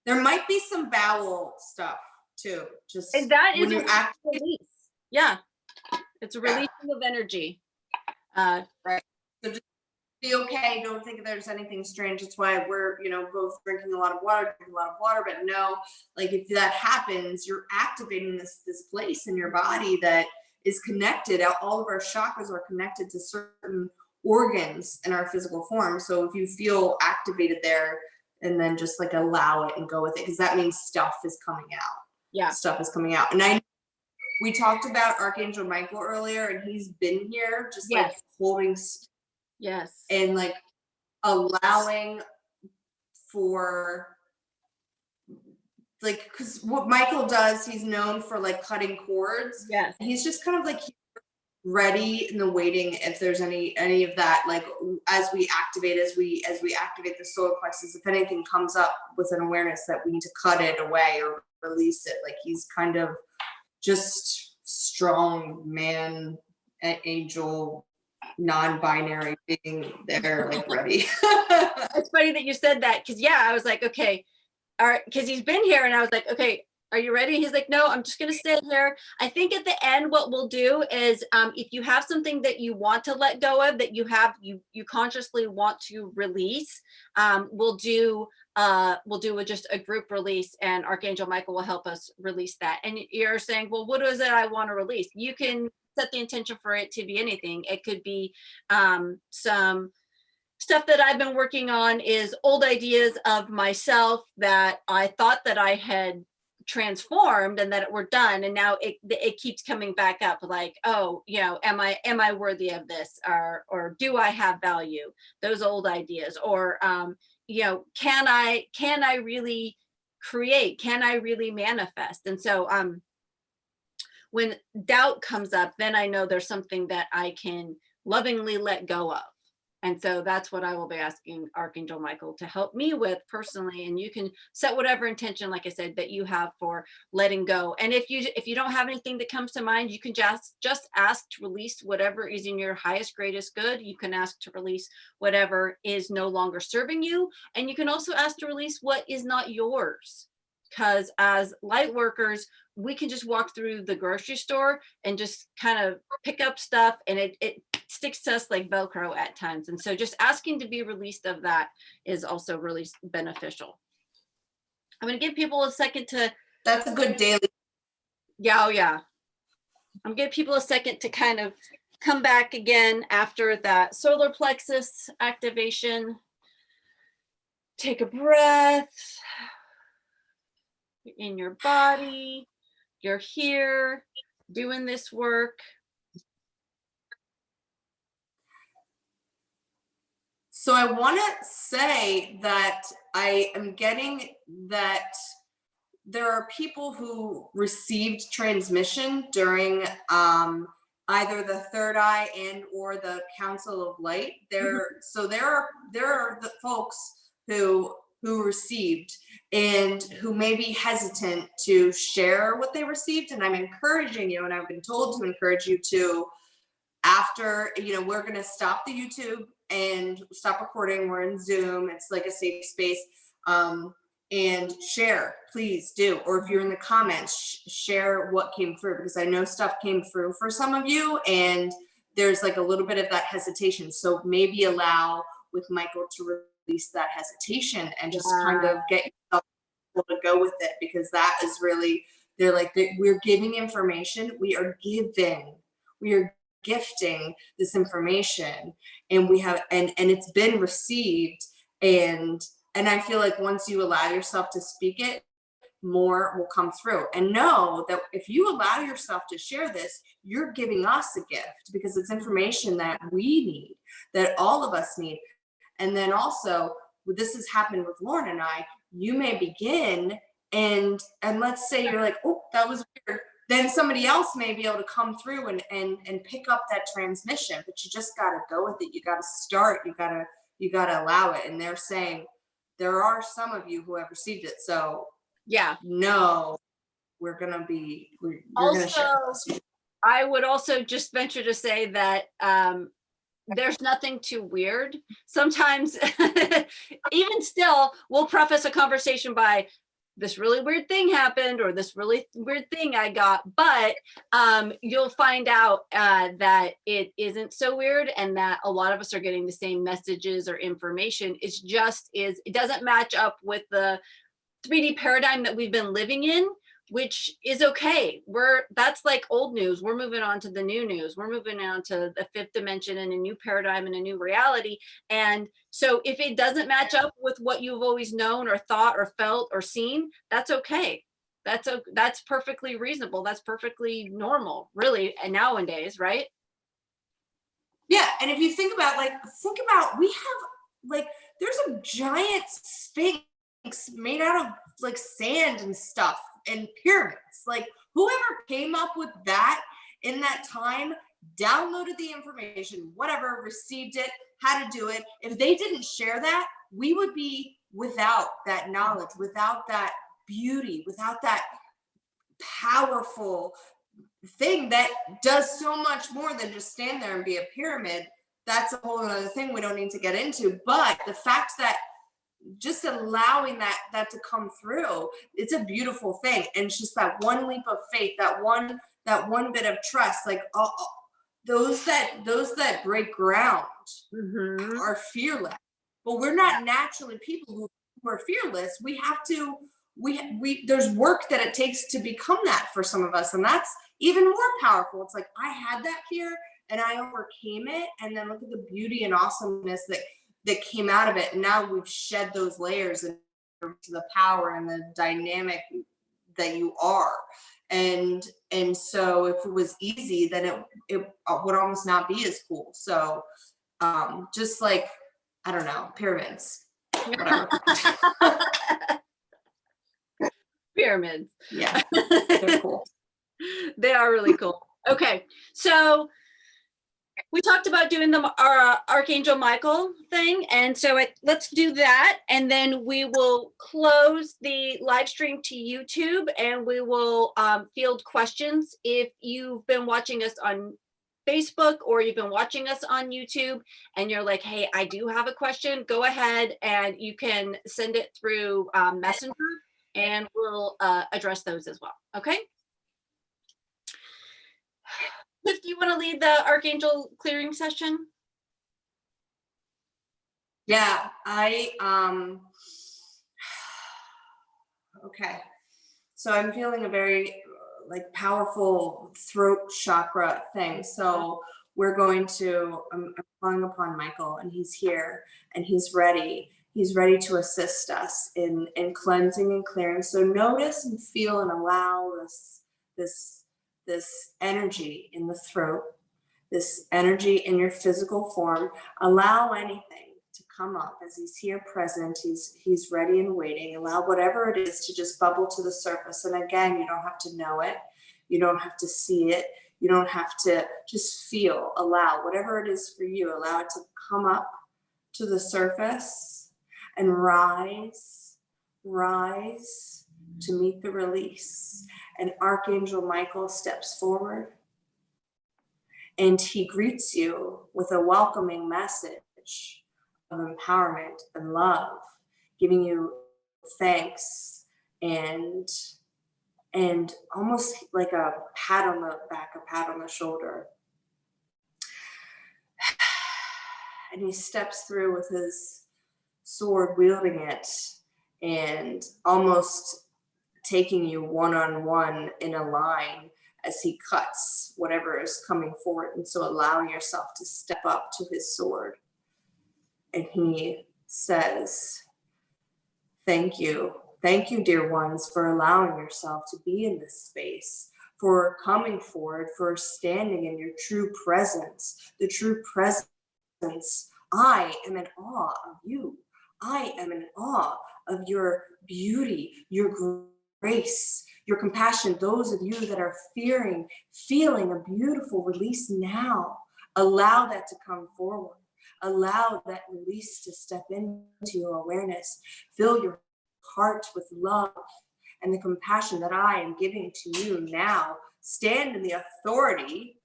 There might be some bowel stuff too. Just and that is when a release. Yeah, it's a releasing of energy. Right. So just be okay. Don't think there's anything strange. That's why we're, you know, both drinking a lot of water, but no, like if that happens, you're activating this place in your body that is connected. All of our chakras are connected to certain organs in our physical form. So if you feel activated there, and then just like allow it and go with it, because that means stuff is coming out. Yeah. Stuff is coming out. And we talked about Archangel Michael earlier, and he's been here just like holding Yes. and like allowing for like, because what Michael does, he's known for like cutting cords. Yes. He's just kind of like ready in the waiting if there's any of that, like as we activate the solar plexus, if anything comes up with an awareness that we need to cut it away or release it, like he's kind of just strong man, angel, non-binary being there, like ready. It's funny that you said that, because I was like, okay, all right, because he's been here, and I was like, okay, are you ready? He's like, no, I'm just gonna sit here. I think at the end, what we'll do is, if you have something that you want to let go of, that you consciously want to release, we'll do just a group release, and Archangel Michael will help us release that. And you're saying, well, what is it I want to release? You can set the intention for it to be anything. It could be some stuff that I've been working on, is old ideas of myself that I thought that I had transformed and that it were done, and now it keeps coming back up, like, oh, you know, am I worthy of this, or do I have value? Those old ideas. Or you know, can I really create? Can I really manifest? And so when doubt comes up, then I know there's something that I can lovingly let go of. And so that's what I will be asking Archangel Michael to help me with personally. And you can set whatever intention, like I said, that you have for letting go. And if you don't have anything that comes to mind, you can just ask to release whatever is in your highest, greatest good. You can ask to release whatever is no longer serving you. And you can also ask to release what is not yours. Because as light workers, we can just walk through the grocery store and just kind of pick up stuff, and it sticks to us like Velcro at times. And so just asking to be released of that is also really beneficial. I'm going to give people a second to... That's a good daily. Yeah, oh yeah. I'm going to give people a second to kind of come back again after that solar plexus activation. Take a breath. You're in your body. You're here doing this work. So I want to say that I am getting that there are people who received transmission during either the third eye and or the Council of Light. So there are the folks who received and who may be hesitant to share what they received. And I'm encouraging you, and I've been told to encourage you to, after, you know, we're going to stop the YouTube and stop recording. We're in Zoom. It's like a safe space. And share, please do. Or if you're in the comments, share what came through, because I know stuff came through for some of you, and there's like a little bit of that hesitation. So maybe allow with Michael to release that hesitation and just kind of get yourself to go with it, because that is really, they're like, we're giving information, we are gifting this information, and we have, and it's been received, and I feel like once you allow yourself to speak it, more will come through. And know that if you allow yourself to share this, you're giving us a gift, because it's information that we need, that all of us need. And then also, this has happened with Lauren and I, you may begin, and let's say you're like, oh, that was weird. Then somebody else may be able to come through and pick up that transmission, but you just got to go with it. You got to start, you got to allow it. And they're saying, there are some of you who have received it. So yeah, no, we're going to be, we're going to share this. I would also just venture to say that there's nothing too weird. Sometimes, even still, we'll preface a conversation by, this really weird thing happened, or this really weird thing I got, but you'll find out that it isn't so weird, and that a lot of us are getting the same messages or information. It doesn't match up with the 3D paradigm that we've been living in, which is okay. That's like old news. We're moving on to the new news. We're moving on to the 5th dimension and a new paradigm and a new reality. And so if it doesn't match up with what you've always known or thought or felt or seen, that's okay. That's perfectly reasonable. That's perfectly normal, really, and nowadays, right? Yeah, and if you think about we have like, there's a giant sphinx made out of like sand and stuff and pyramids. Like, whoever came up with that in that time downloaded the information, whatever, received it, how to do it. If they didn't share that, we would be without that knowledge, without that beauty, without that powerful thing that does so much more than just stand there and be a pyramid. That's a whole other thing we don't need to get into. But the fact that just allowing that to come through, it's a beautiful thing. And it's just that one leap of faith, that one bit of trust. Like, those that break ground are fearless. But we're not naturally people who are fearless. We have to, there's work that it takes to become that for some of us, and that's even more powerful. It's like, I had that fear and I overcame it, and then look at the beauty and awesomeness that came out of it. And now we've shed those layers into the power and the dynamic that you are. And so if it was easy, then it would almost not be as cool. So just like, I don't know, pyramids, whatever. Pyramids. Yeah, they're cool. They are really cool. Okay, so we talked about doing the Archangel Michael thing, and so let's do that, and then we will close the live stream to YouTube, and we will field questions. If you've been watching us on Facebook or you've been watching us on YouTube and you're like, hey, I do have a question, go ahead and you can send it through Messenger, and we'll address those as well. Okay. Tiff, do you want to lead the Archangel clearing session? Yeah, okay. So I'm feeling a very like powerful throat chakra thing. So we're going to, I'm calling upon Michael, and he's here and he's ready. He's ready to assist us in cleansing and clearing. So notice and feel and allow this energy in the throat, this energy in your physical form. Allow anything to come up as he's here present. He's ready and waiting. Allow whatever it is to just bubble to the surface. And again, you don't have to know it. You don't have to see it. You don't have to, just feel, allow whatever it is for you. Allow it to come up to the surface and rise to meet the release. And Archangel Michael steps forward and he greets you with a welcoming message of empowerment and love, giving you thanks and almost like a pat on the back, a pat on the shoulder. And he steps through with his sword, wielding it, and almost taking you one-on-one in a line as he cuts whatever is coming forward. And so allowing yourself to step up to his sword. And he says, thank you. Thank you, dear ones, for allowing yourself to be in this space, for coming forward, for standing in your true presence, the true presence. I am in awe of you. I am in awe of your beauty, your grace, your compassion. Those of you that are feeling a beautiful release now, allow that to come forward. Allow that release to step into your awareness. Fill your heart with love and the compassion that I am giving to you now. Stand in the authority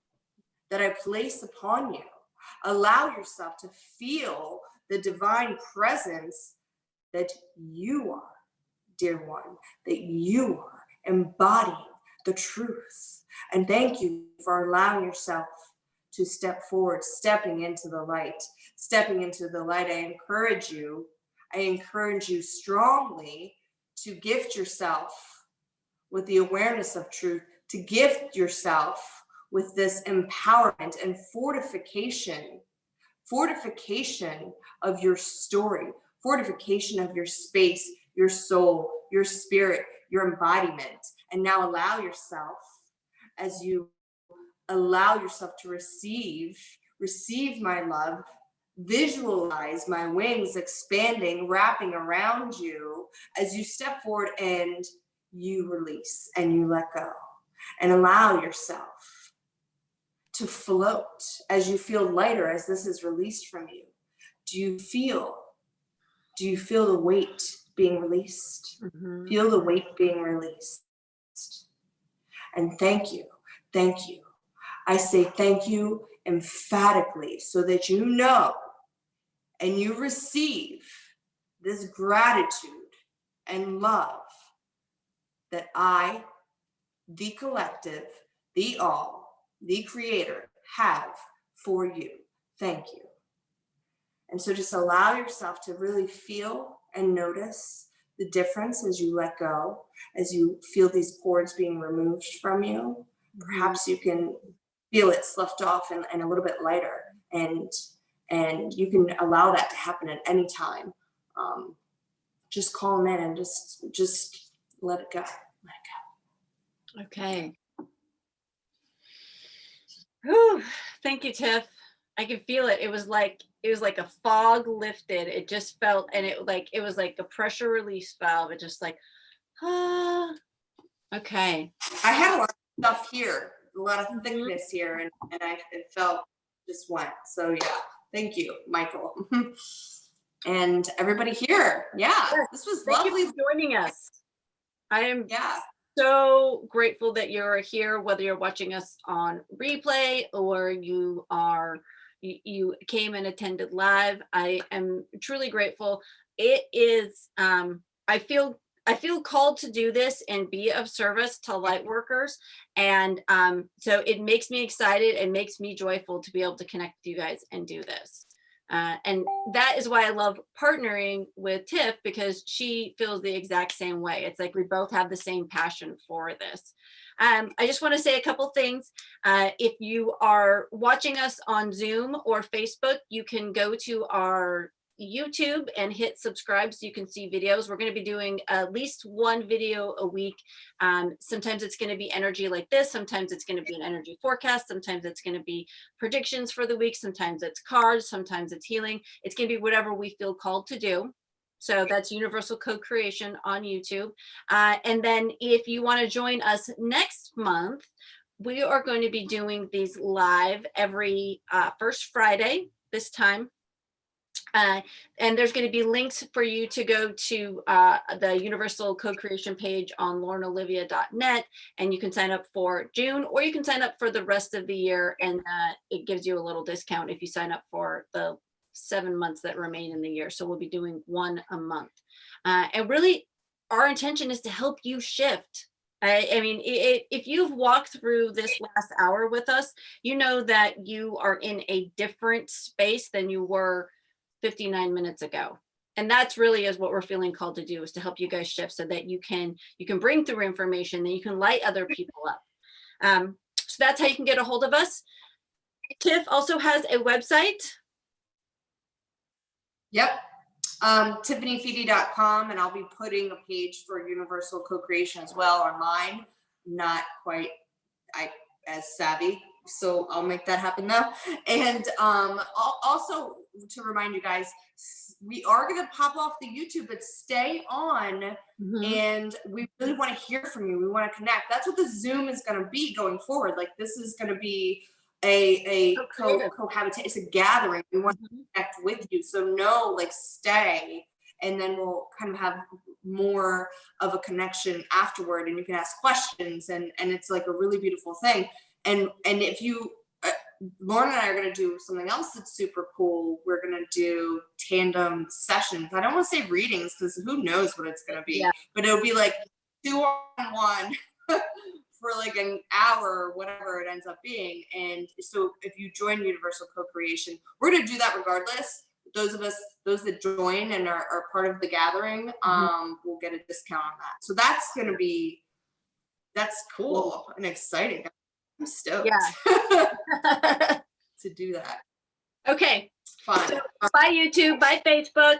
that I place upon you. Allow yourself to feel the divine presence that you are. dear one, that you are embodying the truth. And thank you for allowing yourself to step forward, stepping into the light. Stepping into the light, I encourage you strongly to gift yourself with the awareness of truth, to gift yourself with this empowerment and fortification of your story, fortification of your space, your soul, your spirit, your embodiment. And now allow yourself, as you allow yourself to receive my love, visualize my wings expanding, wrapping around you as you step forward and you release and you let go, and allow yourself to float as you feel lighter as this is released from you. Do you feel the weight being released? Mhm. Feel the weight being released. And thank you. I say thank you emphatically so that you know and you receive this gratitude and love that I, the collective, the all, the creator, have for you. Thank you. And so just allow yourself to really feel and notice the difference as you let go, as you feel these cords being removed from you. Perhaps you can feel it sloughed off and a little bit lighter, and you can allow that to happen at any time. Just call them in and just let it go. Okay. Whew. Thank you, Tiff. I can feel it. It was like a fog lifted. It just felt, and it was like a pressure release valve. It just like, ah. Okay. I had a lot of stuff here, a lot of thickness here, and it felt just went. So yeah, thank you, Michael. And everybody here. Yeah, this was Thank lovely. you for joining us. I am Yeah. so grateful that you're here, whether you're watching us on replay or you came and attended live. I am truly grateful. It is, I feel called to do this and be of service to light workers. And so it makes me excited and makes me joyful to be able to connect with you guys and do this. And that is why I love partnering with Tiff, because she feels the exact same way. It's like we both have the same passion for this. I just want to say a couple things. If you are watching us on Zoom or Facebook, you can go to our YouTube and hit subscribe so you can see videos. We're going to be doing at least one video a week. Sometimes it's going to be energy like this. Sometimes it's going to be an energy forecast. Sometimes it's going to be predictions for the week. Sometimes it's cards. Sometimes it's healing. It's going to be whatever we feel called to do. So that's Universal Co-Creation on YouTube. And then if you want to join us next month, we are going to be doing these live every first Friday this time. And there's going to be links for you to go to the Universal Co-Creation page on laurenolivia.net, and you can sign up for June, or you can sign up for the rest of the year, and it gives you a little discount if you sign up for the 7 months that remain in the year. So we'll be doing one a month. And really, our intention is to help you shift. I mean, if you've walked through this last hour with us, you know that you are in a different space than you were 59 minutes ago. And that's really is what we're feeling called to do, is to help you guys shift so that you can bring through information, that you can light other people up. So that's how you can get a hold of us. Tiff also has a website. Yep. TiffanyFede.com, and I'll be putting a page for Universal Co-Creation as well online. Not quite as savvy, so I'll make that happen though. And also to remind you guys, we are going to pop off the YouTube, but stay on. And we really want to hear from you. We want to connect. That's what the Zoom is going to be going forward. Like, this is going to be a cohabitation. It's a gathering. We want to connect with you. So stay, and then we'll kind of have more of a connection afterward, and you can ask questions, and it's like a really beautiful thing. And if you Lauren and I are going to do something else that's super cool. We're going to do tandem sessions. I don't want to say readings because who knows what it's going to be, Yeah. but it'll be like 2-on-1 for like an hour or whatever it ends up being. And so if you join Universal Co-Creation, we're going to do that regardless. Those that join and are part of the gathering, will get a discount on that. So that's cool and exciting. I'm stoked Yeah. to do that. Okay. Fun. So, bye YouTube, bye Facebook.